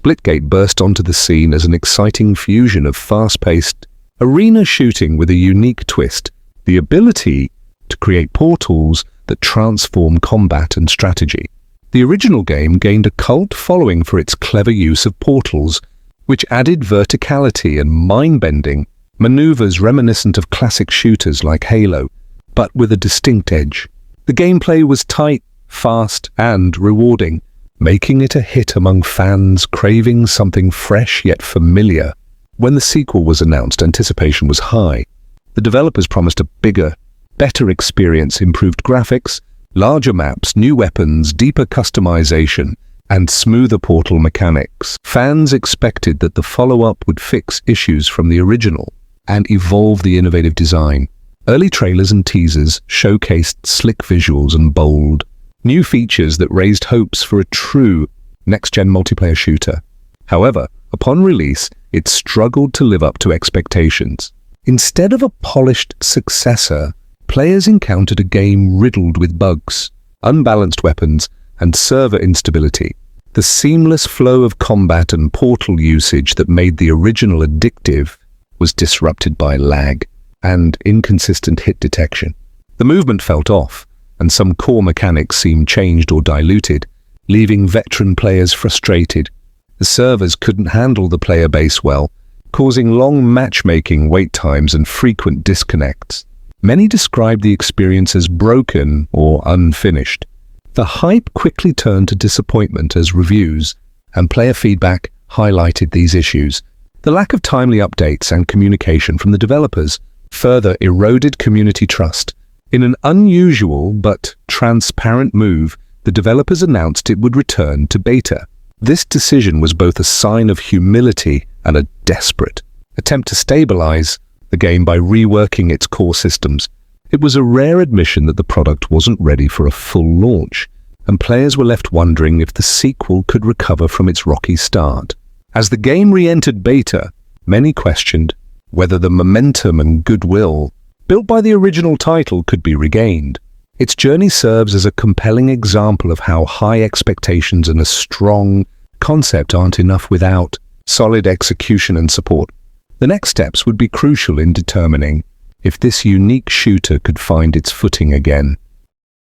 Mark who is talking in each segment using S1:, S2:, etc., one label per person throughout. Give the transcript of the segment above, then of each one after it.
S1: Splitgate burst onto the scene as an exciting fusion of fast-paced arena shooting with a unique twist, the ability to create portals that transform combat and strategy. The original game gained a cult following for its clever use of portals, which added verticality and mind-bending maneuvers reminiscent of classic shooters like Halo, but with a distinct edge. The gameplay was tight, fast, and rewarding, making it a hit among fans craving something fresh yet familiar. When the sequel was announced, anticipation was high. The developers promised a bigger, better experience, improved graphics, larger maps, new weapons, deeper customization, and smoother portal mechanics. Fans expected that the follow-up would fix issues from the original and evolve the innovative design. Early trailers and teasers showcased slick visuals and bold new features that raised hopes for a true next-gen multiplayer shooter. However, upon release, it struggled to live up to expectations. Instead of a polished successor, players encountered a game riddled with bugs, unbalanced weapons, and server instability. The seamless flow of combat and portal usage that made the original addictive was disrupted by lag and inconsistent hit detection. The movement felt off, and some core mechanics seemed changed or diluted, leaving veteran players frustrated. The servers couldn't handle the player base well, causing long matchmaking wait times and frequent disconnects. Many described the experience as broken or unfinished. The hype quickly turned to disappointment as reviews and player feedback highlighted these issues. The lack of timely updates and communication from the developers further eroded community trust. In an unusual but transparent move, the developers announced it would return to beta. This decision was both a sign of humility and a desperate attempt to stabilize the game by reworking its core systems. It was a rare admission that the product wasn't ready for a full launch, and players were left wondering if the sequel could recover from its rocky start. As the game re-entered beta, many questioned whether the momentum and goodwill built by the original title could be regained. Its journey serves as a compelling example of how high expectations and a strong concept aren't enough without solid execution and support. The next steps would be crucial in determining if this unique shooter could find its footing again.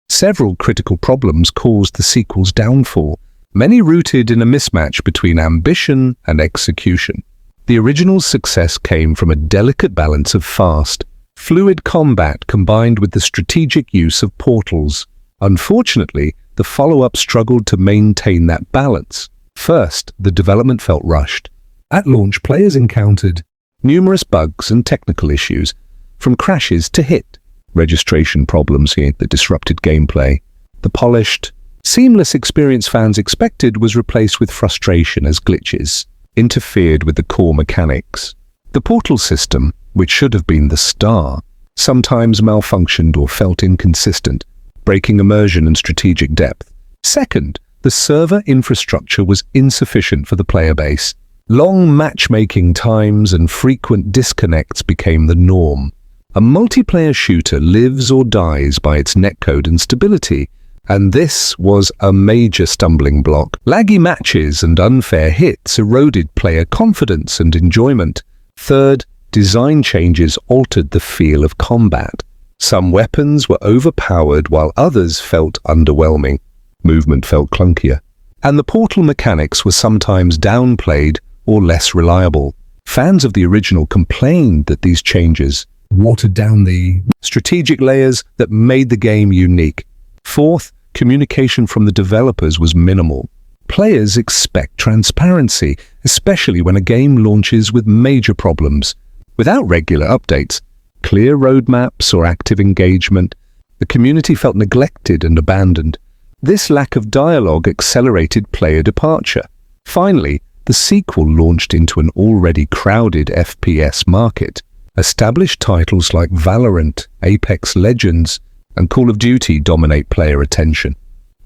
S1: Several critical problems caused the sequel's downfall, many rooted in a mismatch between ambition and execution. The original's success came from a delicate balance of fast, fluid combat combined with the strategic use of portals. Unfortunately, the follow-up struggled to maintain that balance. First, the development felt rushed. At launch, players encountered numerous bugs and technical issues, from crashes to hit registration problems here that disrupted gameplay. The polished, seamless experience fans expected was replaced with frustration as glitches interfered with the core mechanics. The portal system, which should have been the star, sometimes malfunctioned or felt inconsistent, breaking immersion and strategic depth. Second, the server infrastructure was insufficient for the player base. Long matchmaking times and frequent disconnects became the norm. A multiplayer shooter lives or dies by its netcode and stability, and this was a major stumbling block. Laggy matches and unfair hits eroded player confidence and enjoyment. Third, design changes altered the feel of combat. Some weapons were overpowered while others felt underwhelming. Movement felt clunkier, and the portal mechanics were sometimes downplayed or less reliable. Fans of the original complained that these changes watered down the strategic layers that made the game unique. Fourth, communication from the developers was minimal. Players expect transparency, especially when a game launches with major problems. Without regular updates, clear roadmaps, or active engagement, the community felt neglected and abandoned. This lack of dialogue accelerated player departure. Finally, the sequel launched into an already crowded FPS market. Established titles like Valorant, Apex Legends, and Call of Duty dominate player attention.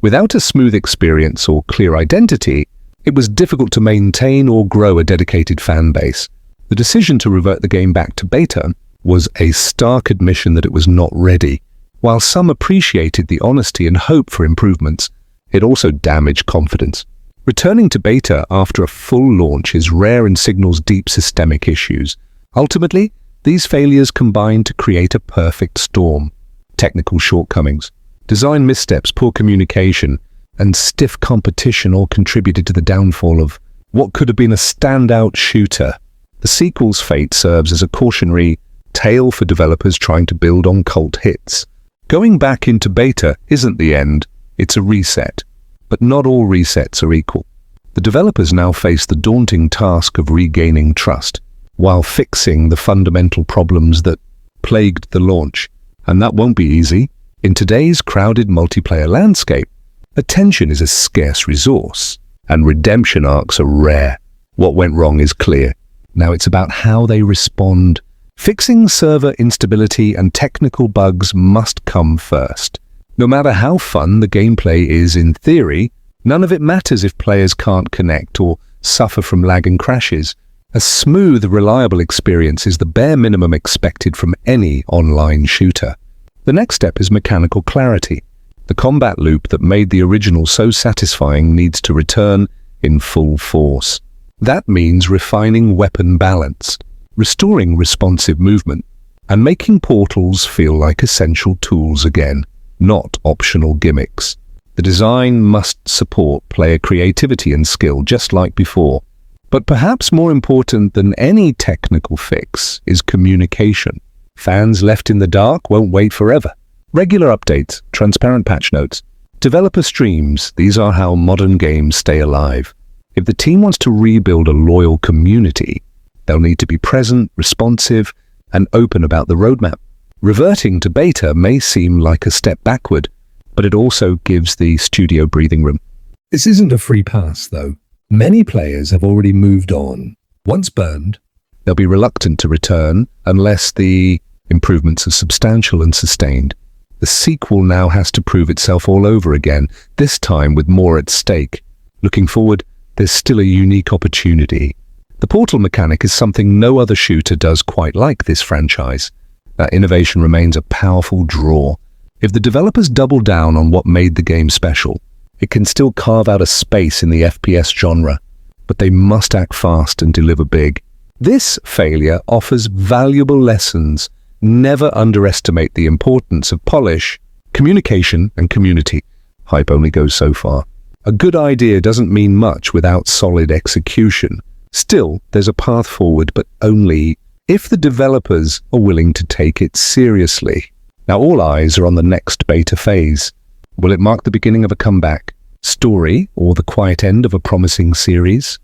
S1: Without a smooth experience or clear identity, it was difficult to maintain or grow a dedicated fan base. The decision to revert the game back to beta was a stark admission that it was not ready. While some appreciated the honesty and hope for improvements, it also damaged confidence. Returning to beta after a full launch is rare and signals deep systemic issues. Ultimately, these failures combine to create a perfect storm. Technical shortcomings, design missteps, poor communication, and stiff competition all contributed to the downfall of what could have been a standout shooter. The sequel's fate serves as a cautionary tale for developers trying to build on cult hits. Going back into beta isn't the end, it's a reset. But not all resets are equal. The developers now face the daunting task of regaining trust, while fixing the fundamental problems that plagued the launch. And that won't be easy. In today's crowded multiplayer landscape, attention is a scarce resource, and redemption arcs are rare. What went wrong is clear. Now it's about how they respond. Fixing server instability and technical bugs must come first. No matter how fun the gameplay is in theory, none of it matters if players can't connect or suffer from lag and crashes. A smooth, reliable experience is the bare minimum expected from any online shooter. The next step is mechanical clarity. The combat loop that made the original so satisfying needs to return in full force. That means refining weapon balance, restoring responsive movement, and making portals feel like essential tools again, not optional gimmicks. The design must support player creativity and skill just like before. But perhaps more important than any technical fix is communication. Fans left in the dark won't wait forever. Regular updates, transparent patch notes, developer streams, these are how modern games stay alive. If the team wants to rebuild a loyal community, they'll need to be present, responsive, and open about the roadmap. Reverting to beta may seem like a step backward, but it also gives the studio breathing room. This isn't a free pass, though. Many players have already moved on. Once burned, they'll be reluctant to return unless the improvements are substantial and sustained. The sequel now has to prove itself all over again, this time with more at stake. Looking forward, there's still a unique opportunity. The portal mechanic is something no other shooter does quite like this franchise. That innovation remains a powerful draw. If the developers double down on what made the game special, it can still carve out a space in the FPS genre, but they must act fast and deliver big. This failure offers valuable lessons. Never underestimate the importance of polish, communication, and community. Hype only goes so far. A good idea doesn't mean much without solid execution. Still, there's a path forward, but only if the developers are willing to take it seriously. Now all eyes are on the next beta phase. Will it mark the beginning of a comeback, story, or the quiet end of a promising series?